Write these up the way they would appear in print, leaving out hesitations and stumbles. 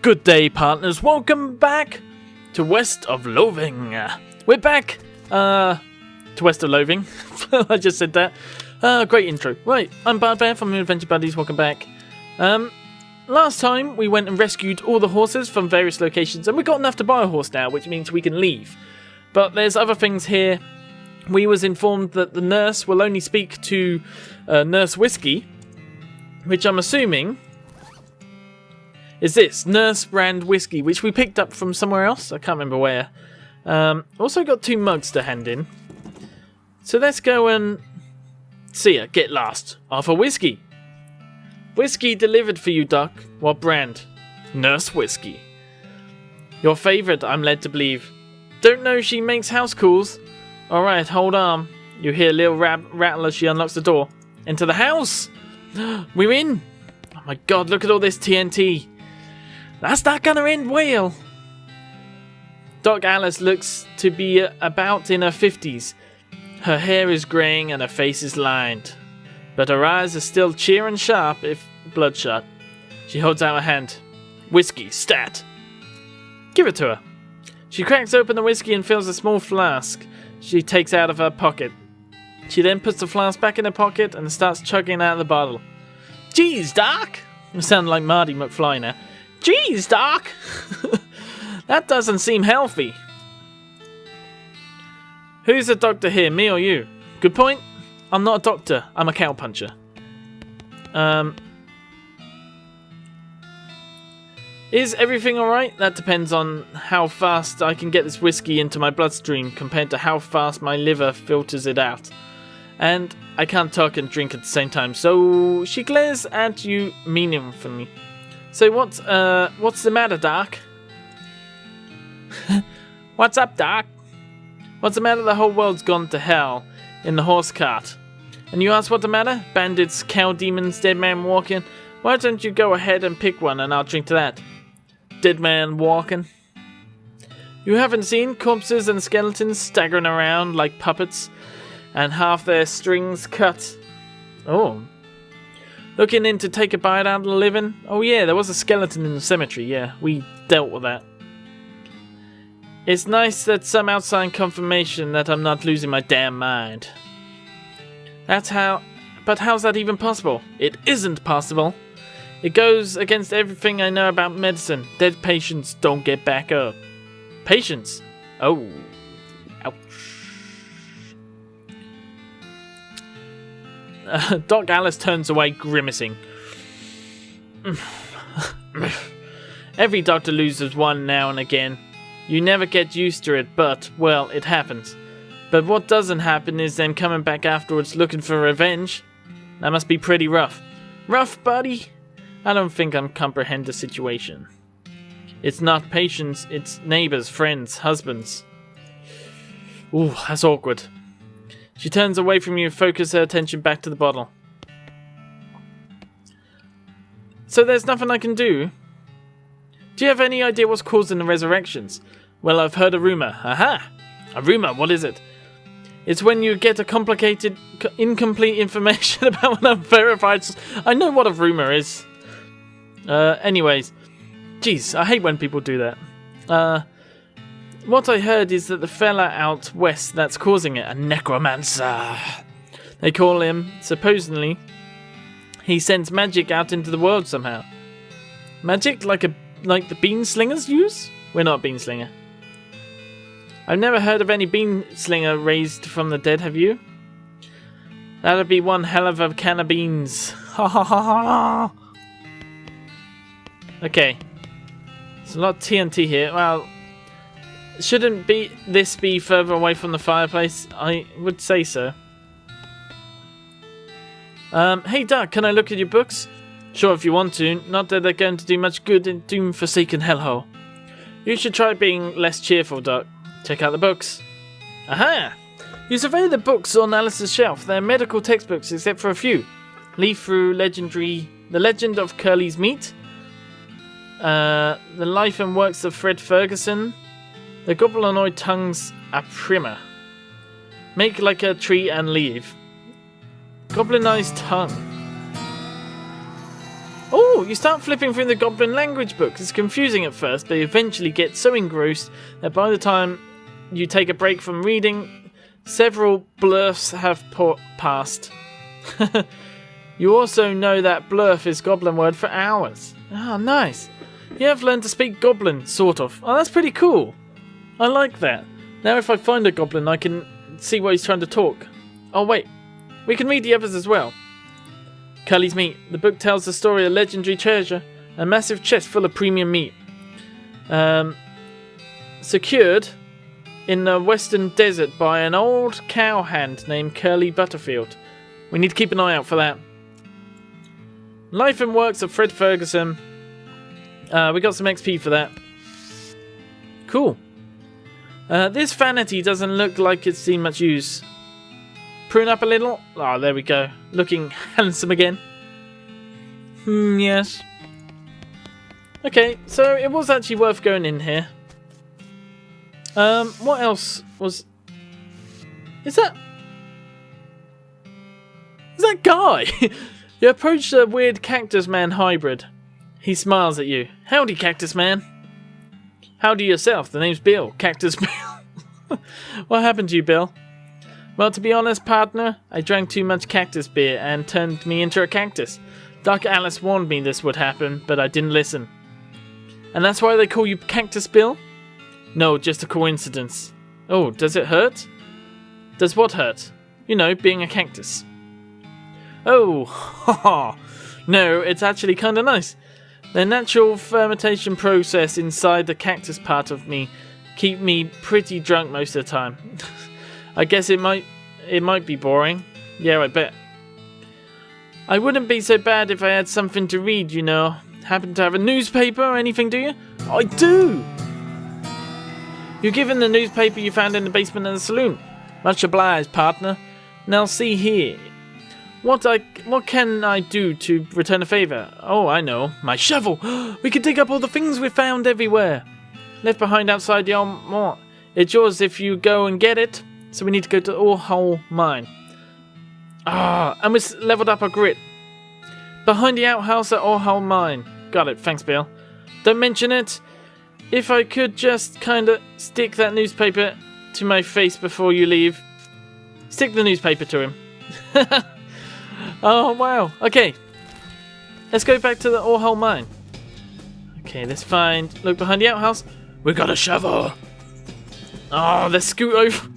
Good day, partners. Welcome back to West of Loathing. We're back to West of Loathing. I just said that. Great intro. Right, I'm Bardbear from the Adventure Buddies. Welcome back. Last time we went and rescued all the horses from various locations, and we got enough to buy a horse now, which means we can leave. But there's other things here. We was informed that the nurse will only speak to Nurse Whiskey, which I'm assuming is this Nurse brand whiskey, which we picked up from somewhere else. I can't remember where. Also got 2 mugs to hand in. So let's go and see her. Get lost. Offer whiskey. Whiskey delivered for you, Doc. What brand? Nurse Whiskey. Your favourite, I'm led to believe. Don't know she makes house calls. Alright, hold on. You hear a little rattle as she unlocks the door. Enter the house! We're in! Oh my god, look at all this TNT. That's not gonna end well. Doc Alice looks to be about in her 50s. Her hair is greying and her face is lined. But her eyes are still cheering sharp if bloodshot. She holds out her hand. Whiskey, stat. Give it to her. She cracks open the whiskey and fills a small flask she takes out of her pocket. She then puts the flask back in her pocket and starts chugging out of the bottle. Jeez, Doc! I sound like Marty McFly now. Jeez, Doc! That doesn't seem healthy. Who's the doctor here, me or you? Good point. I'm not a doctor, I'm a cowpuncher. Is everything alright? That depends on how fast I can get this whiskey into my bloodstream compared to how fast my liver filters it out. And I can't talk and drink at the same time, so she glares at you meaningfully. So what's the matter, Doc? What's up, Doc? What's the matter? The whole world's gone to hell in the horse cart. And you ask what the matter? Bandits, cow demons, dead man walking. Why don't you go ahead and pick one and I'll drink to that? Dead man walking. You haven't seen corpses and skeletons staggering around like puppets and half their strings cut. Oh. Looking in to take a bite out of the living? Oh yeah, there was a skeleton in the cemetery, yeah. We dealt with that. It's nice that some outside confirmation that I'm not losing my damn mind. But how's that even possible? It isn't possible. It goes against everything I know about medicine. Dead patients don't get back up. Patients? Oh. Ouch. Doc Alice turns away, grimacing. Every doctor loses one now and again. You never get used to it, but, well, it happens. But what doesn't happen is them coming back afterwards looking for revenge. That must be pretty rough. Rough, buddy? I don't think I comprehend the situation. It's not patients, it's neighbors, friends, husbands. Ooh, that's awkward. She turns away from you and focuses her attention back to the bottle. So there's nothing I can do? Do you have any idea what's causing the resurrections? Well, I've heard a rumour. Aha! A rumour, what is it? It's when you get a complicated, incomplete information about an unverified... I know what a rumour is. Anyways. Jeez, I hate when people do that. What I heard is that the fella out west that's causing it, a necromancer. They call him, supposedly, he sends magic out into the world somehow. Magic like the Beanslingers use? We're not Beanslinger. I've never heard of any Beanslinger raised from the dead, have you? That'd be one hell of a can of beans. Ha ha ha ha! Okay. There's a lot of TNT here. Well, shouldn't this be further away from the fireplace? I would say so. Hey Doc, can I look at your books? Sure, if you want to. Not that they're going to do much good in doom-forsaken hellhole. You should try being less cheerful, Doc. Check out the books. Aha! You survey the books on Alice's shelf. They're medical textbooks, except for a few. Leaf through The Legend of Curly's Meat. The Life and Works of Fred Ferguson. The Goblinoid Tongues a Primer. Make like a tree and leave. Goblinized tongue. Oh, Cool, you start flipping through the goblin language book. It's confusing at first, but you eventually get so engrossed that by the time you take a break from reading, several blurfs have passed. You also know that blurf is goblin word for hours. Oh, nice. You have learned to speak goblin, sort of. Oh, that's pretty cool. I like that. Now if I find a goblin, I can see what he's trying to talk. Oh, wait. We can read the others as well. Cully's Meat. The book tells the story of legendary treasure. A massive chest full of premium meat. Secured in the western desert by an old cowhand named Curly Butterfield. We need to keep an eye out for that. Life and Works of Fred Ferguson. We got some XP for that. Cool. This vanity doesn't look like it's seen much use. Prune up a little. Oh, there we go. Looking handsome again. Yes. Okay, so it was actually worth going in here. What else was... Is that Guy? You approach the weird Cactus Man hybrid. He smiles at you. Howdy, Cactus Man. Howdy yourself. The name's Bill. Cactus Bill. What happened to you, Bill? Well, to be honest, partner, I drank too much cactus beer and turned me into a cactus. Doc Alice warned me this would happen, but I didn't listen. And that's why they call you Cactus Bill? No, just a coincidence. Oh, does it hurt? Does what hurt? You know, being a cactus. Oh, haha. No, it's actually kind of nice. The natural fermentation process inside the cactus part of me keep me pretty drunk most of the time. I guess it might be boring. Yeah, I bet. I wouldn't be so bad if I had something to read, you know. Happen to have a newspaper or anything, do you? I do! You're given the newspaper you found in the basement of the saloon. Much obliged, partner. Now see here. What can I do to return a favour? Oh, I know. My shovel! We can dig up all the things we found everywhere. Left behind outside the armoire. It's yours if you go and get it. So we need to go to the Ore-Hole Mine. And we leveled up our grit. Behind the outhouse at Ore-Hole Mine. Got it, thanks Bill. Don't mention it. If I could just kinda stick that newspaper to my face before you leave. Stick the newspaper to him. Oh wow, okay. Let's go back to the Ore-Hole Mine. Okay, let's find... Look behind the outhouse. We got a shovel. Oh, let's scoot over.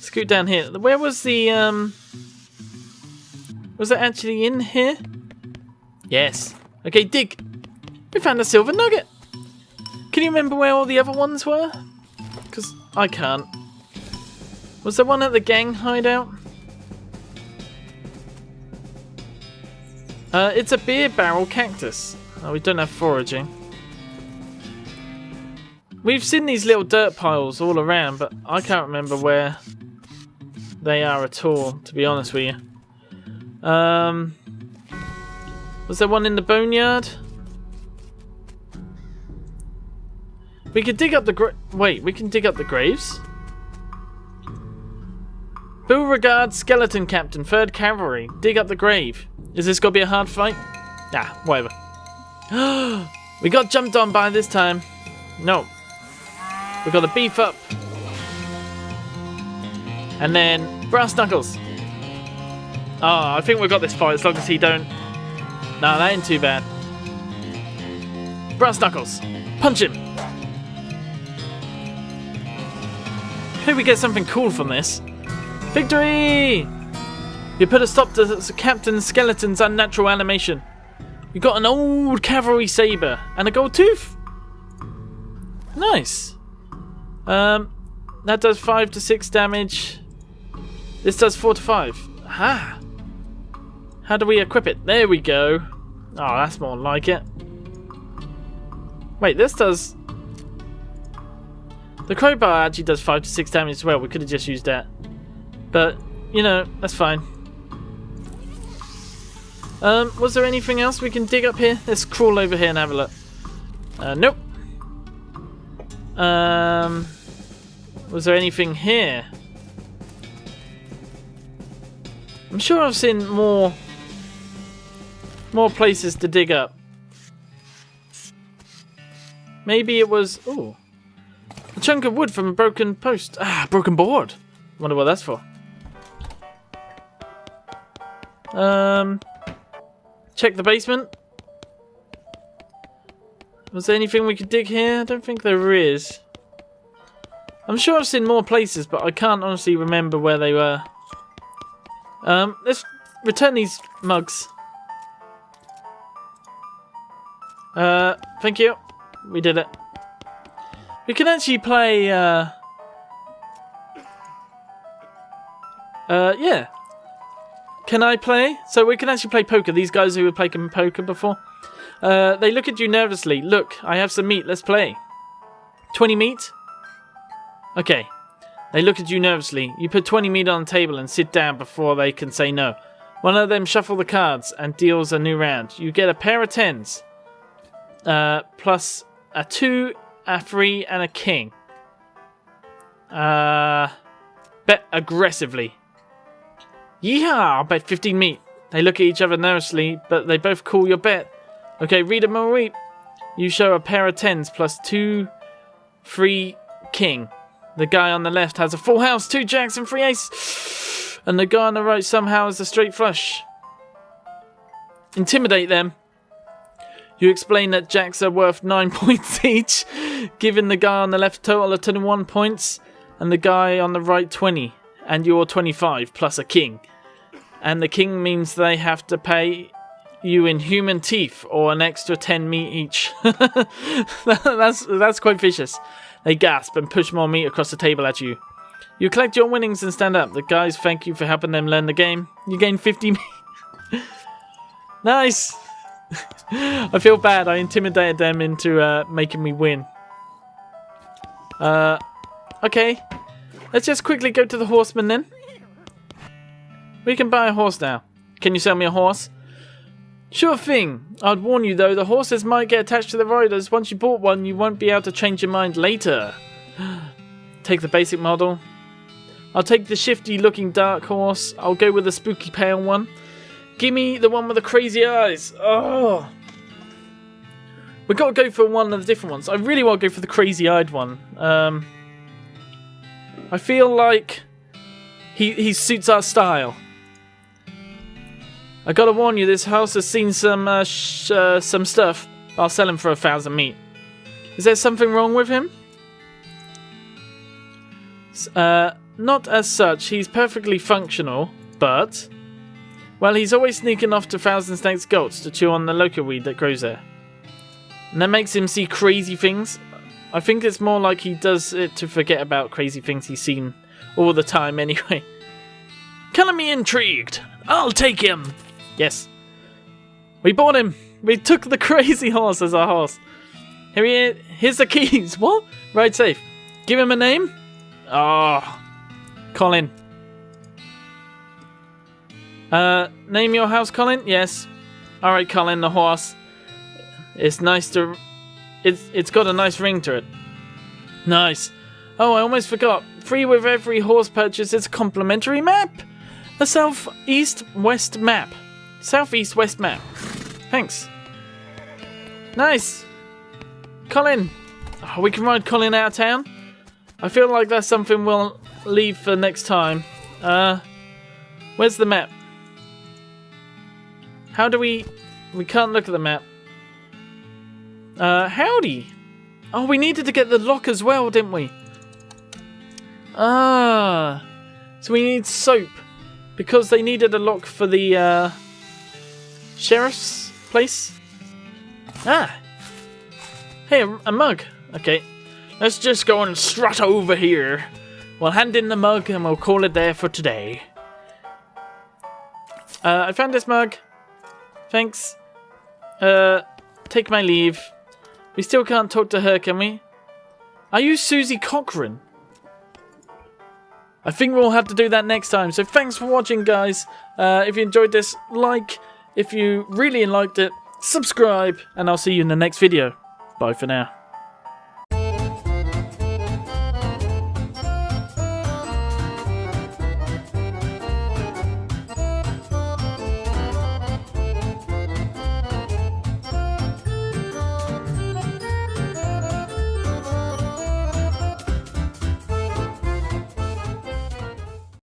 Scoot down here. Where was the, was it actually in here? Yes. Okay, dig. We found a silver nugget. Can you remember where all the other ones were? Because I can't. Was there one at the gang hideout? It's a beer barrel cactus. Oh, we don't have foraging. We've seen these little dirt piles all around, but I can't remember where they are at all, to be honest with you. Was there one in the boneyard? We could dig up the we can dig up the graves? Beauregard Skeleton Captain, 3rd Cavalry. Dig up the grave. Is this gonna be a hard fight? Nah, whatever. We got jumped on by this time. No. We gotta beef up. And then brass knuckles. Oh, I think we've got this fight as long as he don't. Nah, that ain't too bad. Brass knuckles. Punch him. Hope we get something cool from this. Victory! You put a stop to the Captain Skeleton's unnatural animation. You got an old cavalry saber and a gold tooth. Nice. That does 5 to 6 damage. This does 4 to 5. Aha! How do we equip it? There we go. Oh, that's more like it. Wait, this does... The crowbar actually does 5 to 6 damage as well. We could have just used that. But, you know, that's fine. Was there anything else we can dig up here? Let's crawl over here and have a look. Nope. Was there anything here? I'm sure I've seen more places to dig up. Maybe it was... Ooh. A chunk of wood from a broken post. Ah, broken board. Wonder what that's for. Check the basement. Was there anything we could dig here? I don't think there is. I'm sure I've seen more places, but I can't honestly remember where they were. Let's return these mugs. Thank you. We did it. We can actually play, yeah. Can I play? So we can actually play poker. These guys who were playing poker before. They look at you nervously. Look, I have some meat. Let's play. 20 meat? Okay. They look at you nervously. You put 20 meat on the table and sit down before they can say no. One of them shuffle the cards and deals a new round. You get a pair of tens. Plus a 2, a 3, and a king. Bet aggressively. Yeehaw! I'll bet 15 meat. They look at each other nervously, but they both call your bet. Okay, read them or reap. You show a pair of tens plus 2, 3, king. The guy on the left has a full house, 2 jacks and 3 ace. And the guy on the right somehow has a straight flush. Intimidate them. You explain that jacks are worth 9 points each, giving the guy on the left a total of 21 points, and the guy on the right 20, and you're 25 plus a king. And the king means they have to pay you in human teeth or an extra 10 meat each. That's quite vicious. They gasp and push more meat across the table at you. You collect your winnings and stand up. The guys thank you for helping them learn the game. You gain 50 meat. Nice. I feel bad. I intimidated them into making me win. Okay. Let's just quickly go to the horseman then. We can buy a horse now. Can you sell me a horse? Sure thing. I'd warn you though, the horses might get attached to the riders. Once you bought one, you won't be able to change your mind later. Take the basic model. I'll take the shifty looking dark horse. I'll go with the spooky pale one. Give me the one with the crazy eyes. Oh. We've got to go for one of the different ones. I really want to go for the crazy eyed one. I feel like he suits our style. I gotta warn you, this house has seen some stuff. I'll sell him for 1,000 meat. Is there something wrong with him? Not as such. He's perfectly functional, but... Well, he's always sneaking off to Thousand Snakes Gulch to chew on the loca weed that grows there. And that makes him see crazy things. I think it's more like he does it to forget about crazy things he's seen all the time anyway. Color me intrigued. I'll take him. Yes. We bought him. We took the crazy horse as our horse. Here he is. Here's the keys. What? Ride safe. Give him a name? Oh. Colin. Name your house Colin? Yes. Alright Colin, the horse. It's nice to... It's got a nice ring to it. Nice. Oh, I almost forgot. Free with every horse purchase is a complimentary map. A southeast-west map. Southeast-west map. Thanks. Nice. Colin. Oh, we can ride Colin out of town. I feel like that's something we'll leave for next time. Where's the map? How do we can't look at the map. Howdy. Oh, we needed to get the lock as well, didn't we? Ah. So we need soap. Because they needed a lock for the sheriff's place. Ah. Hey, a mug. Okay. Let's just go and strut over here. We'll hand in the mug and we'll call it there for today. I found this mug. Thanks. Take my leave. We still can't talk to her, can we? Are you Susie Cochran? I think we'll have to do that next time. So thanks for watching, guys. If you enjoyed this, like. If you really liked it, subscribe. And I'll see you in the next video. Bye for now.